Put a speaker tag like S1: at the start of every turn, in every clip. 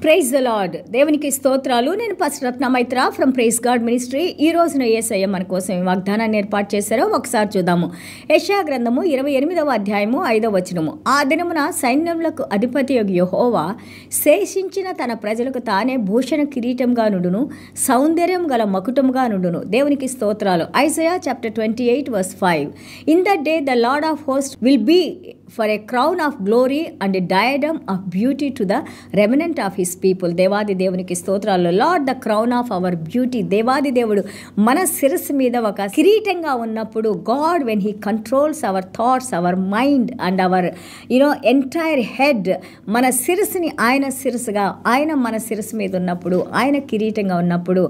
S1: Praise the lord. దేవునికి స్తోత్రాలు. నేను pastor Ratna Maitra from praise God ministry. ఈ రోజున యేసయ్య మన కోసం ఈ వాగ్దానాన్ని ఏర్పాటు చేశారో ఒకసారి చూద్దాము. యెషయా గ్రంథము 28వ అధ్యాయము 5వ వచనము. ఆ దినమున సైన్యములకు అధిపతి యెహోవా శేషించిన తన ప్రజలకు తానే భూషణ కిరీటంగా నుండును, సౌందర్యం గల మకుటముగా నుండును. దేవునికి స్తోత్రాలు. Isaiah chapter 28:5. In that day the lord of host will be for a crown of glory and a diadem of beauty to the remnant of his people. దేవాది దేవునికి స్తోత్రాలు. Lord the crown of our beauty. దేవాది దేవుడు మన శిరస్సు మీద ఒక కిరీటంగా ఉన్నప్పుడు, God when he controls our thoughts, our mind and our entire head, మన శిరస్సుని ఆయన శిరస్సుగా, ఆయన మన శిరస్సు మీద ఉన్నప్పుడు, ఆయన కిరీటంగా ఉన్నప్పుడు,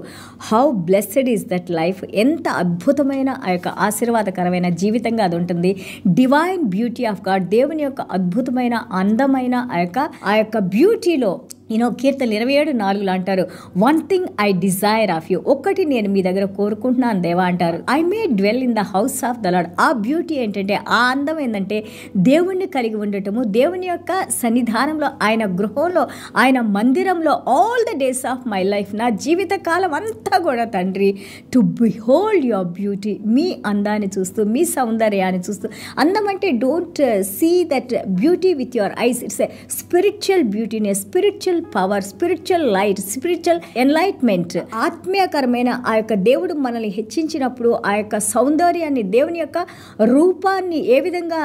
S1: how blessed is that life. ఎంత అద్భుతమైన ఆ యొక్క ఆశీర్వాదకరమైన జీవితంగా అది ఉంటుంది. డివైన్ బ్యూటీ ఆఫ్ గాడ్, దేవుని యొక్క అద్భుతమైన అందమైన ఆ యొక్క బ్యూటీలో కీర్తన 27:4 అంటారు, one thing I desire of you. ఒక్కటి నేను మీ దగ్గర కోరుకుంటున్నాను దేవా అంటారు. I may dwell in the house of the lord. ఆ బ్యూటీ ఏంటంటే, ఆ అందం ఏంటంటే దేవుణ్ణి కలిగి ఉండటము, దేవుని యొక్క సన్నిధానంలో, ఆయన గృహంలో, ఆయన మందిరంలో all the days of my life, నా జీవిత కాలం అంతా కూడా తండ్రి, టు బిహోల్డ్ యువర్ బ్యూటీ. మీ అందాన్ని చూస్తూ, మీ సౌందర్యాన్ని చూస్తూ. అందం అంటే don't see that beauty with your eyes. It's a spiritual బ్యూటీని, spiritual power, spiritual light, spiritual enlightenment. ఆత్మీయకరమైన ఆ యొక్క దేవుడు మనల్ని హెచ్చించినప్పుడు ఆ యొక్క సౌందర్యాన్ని, దేవుని యొక్క రూపాన్ని ఏ విధంగా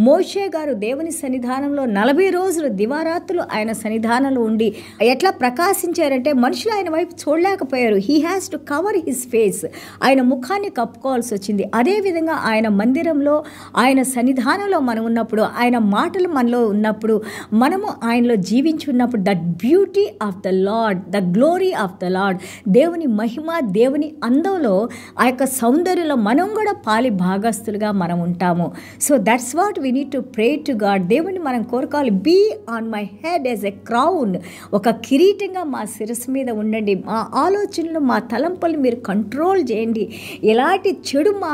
S1: మోషే గారు దేవుని సన్నిధానంలో 40 రోజులు దివారాత్రులు ఆయన సన్నిధానంలో ఉండి ఎట్లా ప్రకాశించారంటే మనుషులు ఆయన వైపు చూడలేకపోయారు. He has to cover his face. ఆయన ముఖాన్ని కప్పుకోవాల్సి వచ్చింది. అదేవిధంగా ఆయన మందిరంలో, ఆయన సన్నిధానంలో మనం ఉన్నప్పుడు, ఆయన మాటలు మనలో ఉన్నప్పుడు, మనము ఆయనలో జీవించి ఉన్నప్పుడు, that beauty of the lord, the glory of the lord, దేవుని మహిమ, దేవుని అందంలో, ఆ యొక్క సౌందర్యంలో మనం కూడా పాలి భాగస్తులుగా మనం ఉంటాము. So that's what we need to pray to God. దేవుని మనం కోరుకోవాలి. Be on my head as a crown. ఒక కిరీటంగా మా శిరస్సు మీద ఉండండి. మా ఆలోచనలు, మా తలంపులు మీరు కంట్రోల్ చేయండి. ఎలాంటి చెడు మా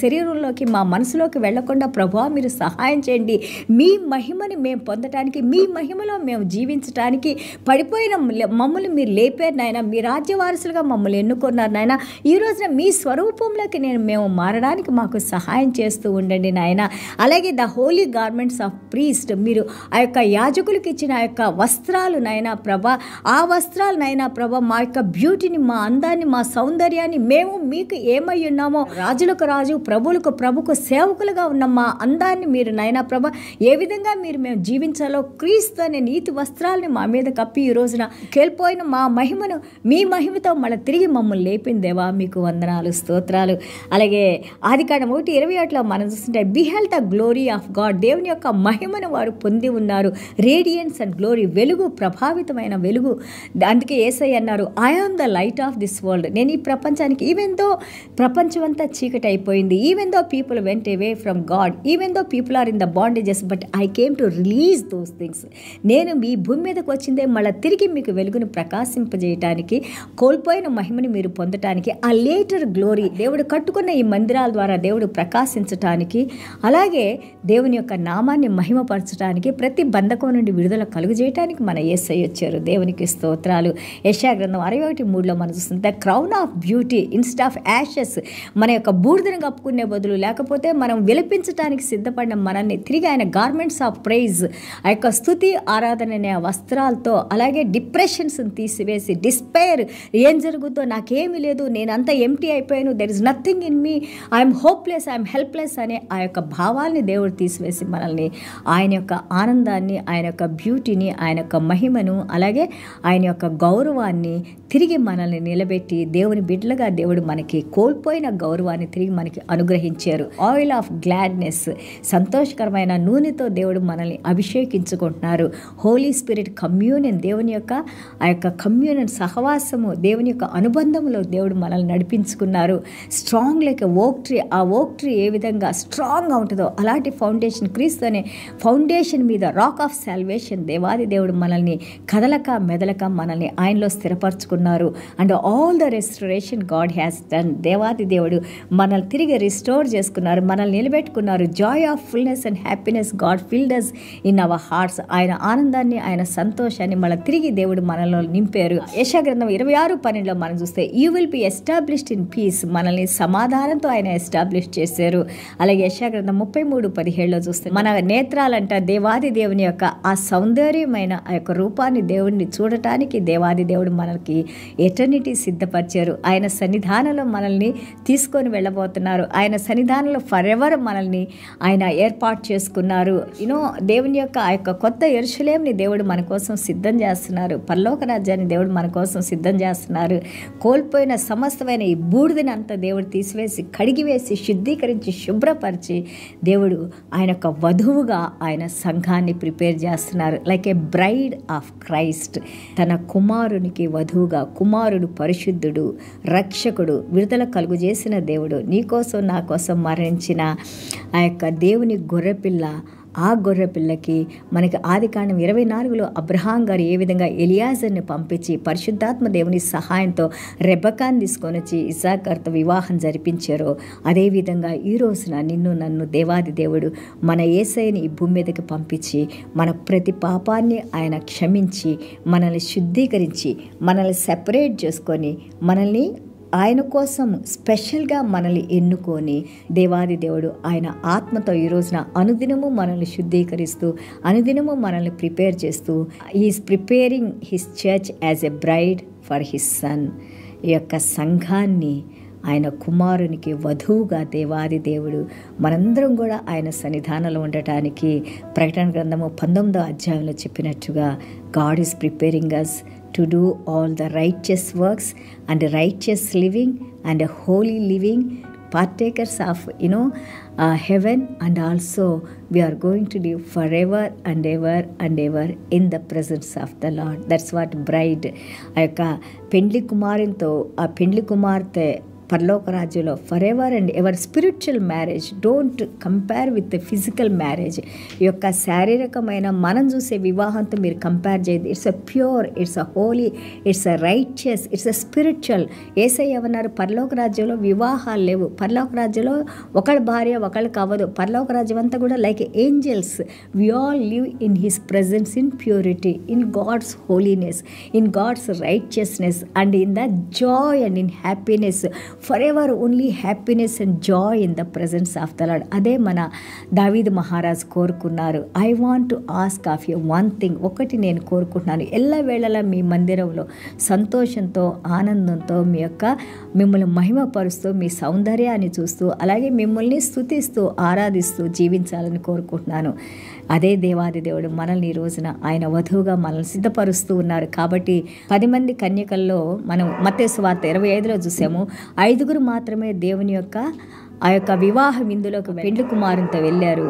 S1: శరీరంలోకి, మా మనసులోకి వెళ్లకుండా ప్రభువా మీరు సహాయం చేయండి. మీ మహిమని మేము పొందటానికి, మీ మహిమలో మేము జీవించటానికి, పడిపోయిన మమ్మల్ని మీరు లేపారు నాయన. మీ రాజ్య వారసులుగా మమ్మల్ని ఎన్నుకున్నారు నాయన. ఈ రోజున మీ స్వరూపంలోకి మేము మారడానికి మాకు సహాయం చేస్తూ ఉండండి నాయన. అలాగే the holy garments of priest, మీరు ఆ యొక్క యాజకులకు ఇచ్చిన ఆ యొక్క వస్త్రాలు నాయన ప్రభా, ఆ వస్త్రాలు నాయన ప్రభా, మా యొక్క బ్యూటీని, మా అందాన్ని, మా సౌందర్యాన్ని, మేము మీకు ఏమై ఉన్నామో, రాజులకు రాజు, ప్రభులకు ప్రభుకు సేవకులుగా ఉన్న మా అందాన్ని మీరు నాయన ప్రభా ఏ విధంగా మేము జీవించాలో క్రీస్తు అనే నీతి వస్త్రాలని మా మీద కప్పి ఈ రోజున కేల్పోయిన మా మహిమను మీ మహిమతో మళ్ళీ తిరిగి మమ్మల్ని లేపిందేవా, మీకు వందనాలు, స్తోత్రాలు. అలాగే ఆదికాండం 1:28 మనం చూస్తుంటే, beheld the glory of God. దేవుని యొక్క మహిమను వారు పొంది ఉన్నారు. రేడియన్స్ అండ్ గ్లోరీ, వెలుగు, ప్రభావితమైన వెలుగు. అందుకే యేసయ్య అన్నారు, I am the light of this world. నేను ఈ ప్రపంచానికి, ఈవెన్ దో ప్రపంచం అంతా చీకటి అయిపోయింది, even though people went away from God, even though people are in the bondages, but I came to release those things. నేను మీ భూమి మీదకి వచ్చిందే మళ్ళీ తిరిగి మీకు వెలుగును ప్రకాశింపజేయటానికి, కోల్పోయిన మహిమని మీరు పొందటానికి, ఆ లేటర్ గ్లోరీ, దేవుడు కట్టుకున్న ఈ మందిరాల ద్వారా దేవుడు ప్రకాశించటానికి, అలాగే దేవుని యొక్క నామాన్ని మహిమపరచడానికి, ప్రతి బంధకం నుండి విడుదల కలుగజేయటానికి మన యేసయ్య వచ్చారు. దేవునికి స్తోత్రాలు. యెషయా గ్రంథం 61:3 మనం చూస్తుంది, the crown of beauty instead of Ashes. మన యొక్క బూడిదను కప్పుకునే బదులు, లేకపోతే మనం విలపించడానికి సిద్ధపడిన మనల్ని తిరిగి ఆయన గార్మెంట్స్ ఆఫ్ ప్రైజ్, ఆ యొక్క స్తుతి ఆరాధన అనే వస్త్రాలతో, అలాగే డిప్రెషన్స్ని తీసివేసి, డిస్పైర్, ఏం జరుగుతుందో నాకేమీ లేదు, నేనంతా ఎంటీ అయిపోయాను, there is nothing in me, I'm hopeless, I'm helpless అనే ఆ యొక్క భావాల్ని దేవుడు తీసివేసి మనల్ని ఆయన యొక్క ఆనందాన్ని, ఆయన యొక్క బ్యూటీని, ఆయన యొక్క మహిమను, అలాగే ఆయన యొక్క గౌరవాన్ని తిరిగి మనల్ని నిలబెట్టి, దేవుని బిడ్డలుగా దేవుడు మనకి కోల్పోయిన గౌరవాన్ని తిరిగి మనకి అనుగ్రహించారు. ఆయిల్ ఆఫ్ గ్లాడ్నెస్, సంతోషకరమైన నూనెతో దేవుడు మనల్ని అభిషేకించుకుంటున్నారు. హోలీ స్పిరిట్ కమ్యూనియన్, దేవుని యొక్క ఆ యొక్క కమ్యూనియన్ సహవాసము, దేవుని యొక్క అనుబంధంలో దేవుడు మనల్ని నడిపించుకున్నారు. స్ట్రాంగ్ లైక్ ఓక్ ట్రీ. ఆ ఓక్ ట్రీ ఏ విధంగా స్ట్రాంగ్గా ఉంటుందో అలాంటి ఫౌండేషన్, క్రీస్తు అనే ఫౌండేషన్ మీద, రాక్ ఆఫ్ సాల్వేషన్, దేవాది దేవుడు మనల్ని కదలక మెదలక మనల్ని ఆయనలో స్థిరపరచుకున్నారు. And all the restoration God has done. దేవాది దేవుడు మనల్ని తిరిగి రిస్టోర్ చేసుకున్నారు, మనల్ని నిలబెట్టుకున్నారు. Joy of fullness and happiness God filled us in our hearts. ఆయన ఆనందాన్ని, ఆయన సంతోషాన్ని ఉద్దేశాన్ని మళ్ళీ తిరిగి దేవుడు మనలో నింపారు. యెషయా గ్రంథం 26:12 మనం చూస్తే you will be established in peace, మనల్ని సమాధానంతో ఆయన ఎస్టాబ్లిష్ చేశారు. అలాగే యెషయా గ్రంథం 33:17 చూస్తే మన నేత్రాలంట దేవాది దేవుని యొక్క ఆ సౌందర్యమైన ఆ యొక్క రూపాన్ని దేవుడిని చూడటానికి దేవాది దేవుడు మనకి ఎటర్నిటీ సిద్ధపరిచారు. ఆయన సన్నిధానంలో మనల్ని తీసుకొని వెళ్ళబోతున్నారు. ఆయన సన్నిధానంలో ఫర్ ఎవర్ మనల్ని ఆయన ఏర్పాటు చేసుకున్నారు. దేవుని యొక్క ఆ యొక్క కొత్త యెరూషలేముని దేవుడు మన కోసం సిద్ధం చేస్తున్నారు. పరలోక రాజ్యాన్ని దేవుడు మన కోసం సిద్ధం చేస్తున్నారు. కోల్పోయిన సమస్తమైన ఈ బూడిదని అంతా దేవుడు తీసివేసి కడిగివేసి శుద్ధీకరించి శుభ్రపరిచి దేవుడు ఆయన యొక్క వధువుగా ఆయన సంఘాన్ని ప్రిపేర్ చేస్తున్నారు. Like A braid of Christ, తన కుమారునికి వధువుగా. కుమారుడు పరిశుద్ధుడు, రక్షకుడు, విడుదల కలుగు చేసిన దేవుడు, నీకోసం నా కోసం మరణించిన ఆ యొక్క దేవుని గొర్రెపిల్ల. ఆ గొర్రెపిల్లకి మనకి ఆదికాండం 24లో అబ్రహాం గారు ఏ విధంగా ఎలియాజర్ని పంపించి పరిశుద్ధాత్మ దేవుని సహాయంతో రెబెకాని తీసుకొని వచ్చి ఇస్సాకు గారితో వివాహం జరిపించారో అదేవిధంగా ఈ రోజున నిన్ను నన్ను దేవాది దేవుడు మన యేసయ్యని ఈ భూమి మీదకి పంపించి మన ప్రతి పాపాన్ని ఆయన క్షమించి మనల్ని శుద్ధీకరించి మనల్ని సెపరేట్ చేసుకొని మనల్ని ఆయన కోసం స్పెషల్గా మనల్ని ఎన్నుకొని దేవాది దేవుడు ఆయన ఆత్మతో ఈ రోజున అనుదినము మనల్ని శుద్ధీకరిస్తూ అనుదినము మనల్ని ప్రిపేర్ చేస్తూ is preparing his church as a braid for his son. ఈ యొక్క సంఘాన్ని ఆయన కుమారునికి వధువుగా దేవాది దేవుడు మనందరం కూడా ఆయన సన్నిధానంలో ఉండటానికి ప్రకటన గ్రంథము 19వ అధ్యాయంలో చెప్పినట్టుగా God is preparing us to do all the righteous works and righteous living and holy living, partakers of heaven, and also we are going to live forever and ever and ever in the presence of the Lord. That's what bride ఆ యొక్క పెండ్లి కుమారునితో ఆ పెండ్లి కుమార్తె పరలోక రాజ్యంలో for ever and ever. Spiritual marriage don't compare with physical marriage. ఈ యొక్క శారీరకమైన మనం చూసే వివాహంతో మీరు కంపేర్ చేయదు. It's a pure, it's a holy, it's a righteous, it's a spiritual. Yesayya ఏమన్నారు? పరలోక రాజ్యంలో వివాహాలు లేవు. పరలోక రాజ్యంలో ఒకళ్ళ భార్య ఒకళ్ళకి అవ్వదు. పరలోక రాజ్యం అంతా కూడా like angels. We all live in his presence in purity, in God's holiness, in God's righteousness and in the joy and in happiness. Forever only happiness and joy in the presence of the lord. అదే మన దావీదు మహారాజ్ కోరుకున్నారు. I want to ask of you one thing. ఒకటి నేను కోరుకుంటున్నాను, ఎల్లవేళలా మీ మందిరంలో సంతోషంతో ఆనందంతో మీ యొక్క మిమ్మల్ని మహిమపరుస్తూ మీ సౌందర్యాన్ని చూస్తూ అలాగే మిమ్మల్ని స్తుతిస్తూ ఆరాధిస్తూ జీవించాలని కోరుకుంటున్నాను. అదే దేవాది దేవుడు మనల్ని ఈ రోజున ఆయన వధువుగా మనల్ని సిద్ధపరుస్తూ ఉన్నారు. కాబట్టి 10 మంది కన్యకల్లో మనం మత్తయి సువార్త 25లో చూసాము. 5 మాత్రమే దేవుని యొక్క ఆ యొక్క వివాహ విందులోకి పెండ్లి కుమారునితో వెళ్ళారు.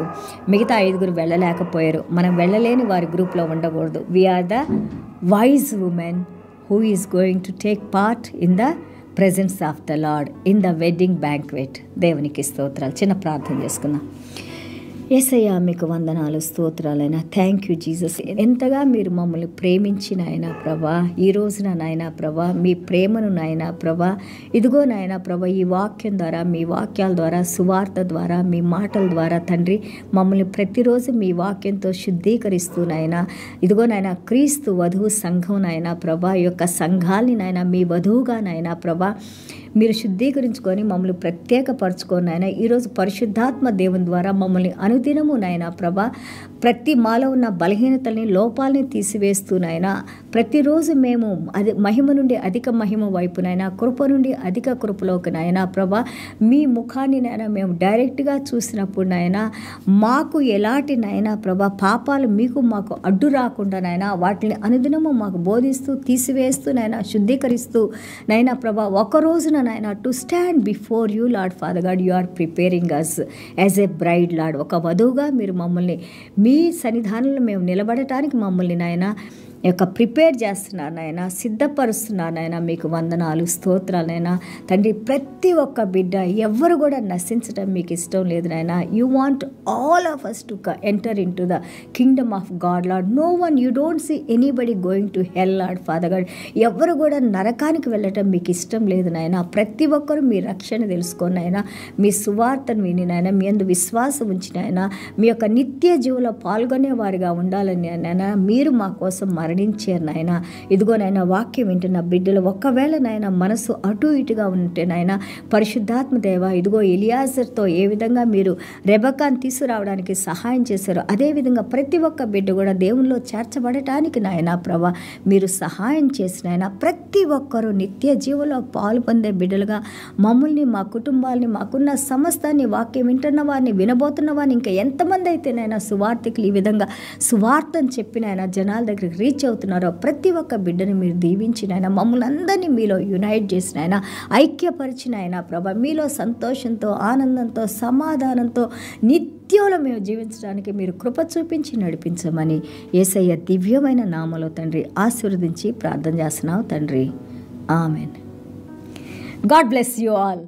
S1: మిగతా 5 వెళ్ళలేకపోయారు. మనం వెళ్ళలేని వారి గ్రూప్లో ఉండకూడదు. We are the wise women who is going to take part in the presence of the lord in the wedding banquet. దేవునికి స్తోత్రాలు. చిన్న ప్రార్థన చేసుకుందాం. యేసయ్య మీకు వందనాలు, స్తోత్రాలైనా. Thank you Jesus. ఎంతగా మీరు మమ్మల్ని ప్రేమించిన ఆయన ప్రభా, ఈ రోజున నాయన ప్రభా మీ ప్రేమను నాయన ప్రభా ఇదిగో నాయన ప్రభా ఈ వాక్యం ద్వారా మీ వాక్యాల ద్వారా సువార్త ద్వారా మీ మాటల ద్వారా తండ్రి మమ్మల్ని ప్రతిరోజు మీ వాక్యంతో శుద్ధీకరిస్తూ నాయన ఇదిగో నాయన క్రీస్తు వధువు సంఘం నాయన ప్రభా ఈ యొక్క సంఘాల్ని నాయన మీ వధువుగా నాయన ప్రభా మీరు శుద్ధీకరించుకొని మమ్మల్ని ప్రత్యేకపరచుకొని నాయన ఈరోజు పరిశుద్ధాత్మ దేవుని ద్వారా మమ్మల్ని అనుదినము నాయన ప్రభా ప్రతి మాలో ఉన్న బలహీనతల్ని లోపాలని తీసివేస్తూ నాయన ప్రతిరోజు మేము మహిమ నుండి అధిక మహిమ వైపు నాయన కృప నుండి అధిక కృపలోకి నాయన ప్రభా మీ ముఖాన్ని నాయన మేము డైరెక్ట్గా చూసినప్పుడు నాయన మాకు ఎలాంటి నాయన ప్రభా పాపాలు మీకు మాకు అడ్డు రాకుండా నాయన వాటిని అనుదినము మాకు బోధిస్తూ తీసివేస్తూ నాయన శుద్ధీకరిస్తూ నాయన ప్రభా ఒక రోజున నాయన to stand before you lord father God you are preparing us as a bride lord. ఒక వధువుగా మీరు మమ్మల్ని మీ సన్నిధానంలో మేము నిలబడటానికి మమ్మల్ని నాయన యొక్క ప్రిపేర్ చేస్తున్నారు నాయన, సిద్ధపరుస్తున్నారు నాయన. మీకు వందనాలు, స్తోత్రాలు నాయన. తండ్రి ప్రతి ఒక్క బిడ్డ ఎవరు కూడా నశించడం మీకు ఇష్టం లేదు నాయన. You want all of us to enter in to the kingdom of God lord. No one, you don't see anybody going to hell lord father God. ఎవరు కూడా నరకానికి వెళ్ళటం మీకు ఇష్టం లేదు నాయన. ప్రతి ఒక్కరు మీ రక్షణ తెలుసుకొని నాయన, మీ సువార్తను విని నాయన, మీ అందు విశ్వాసం ఉంచిన ఆయన మీ యొక్క నిత్య జీవులో పాల్గొనే వారిగా ఉండాలని నాయన మీరు మా కోసం మరణించారు మరణించారు నాయన. ఇదిగో నాయన వాక్యం వింటున్న బిడ్డలు ఒకవేళ నాయన మనసు అటు ఇటుగా ఉంటే నాయన పరిశుద్ధాత్మ దేవ ఇదిగో ఎలియాజర్తో ఏ విధంగా మీరు రెబెక్కాను తీసుకురావడానికి సహాయం చేశారో అదేవిధంగా ప్రతి ఒక్క బిడ్డ కూడా దేవునిలో చేర్చబడటానికి నాయన ప్రభా మీరు సహాయం చేసిన ఆయన ప్రతి ఒక్కరూ నిత్య జీవులో పాలు పొందే బిడ్డలుగా మమ్మల్ని మా కుటుంబాలని మాకున్న సమస్తాన్ని వాక్యం వింటున్న వారిని వినబోతున్న వారిని ఇంకా ఎంతమంది అయితే నాయన సువార్థికులు ఈ విధంగా సువార్తను చెప్పిన ఆయన జనాల దగ్గరికి రీచ్ అవుతున్నారో ప్రతి ఒక్క బిడ్డని మీరు దీవించిన ఆయన మమ్మల్ని అందరినీ మీలో యునైట్ చేసిన ఆయన ఐక్యపరిచిన ఆయన ప్రభా మీలో సంతోషంతో ఆనందంతో సమాధానంతో నిత్యంలో మేము జీవించడానికి మీరు కృప చూపించి నడిపించమని యేసయ్య దివ్యమైన నామలో తండ్రి ఆశీర్వదించి ప్రార్థన చేస్తున్నావు తండ్రి. Amen. God bless you all.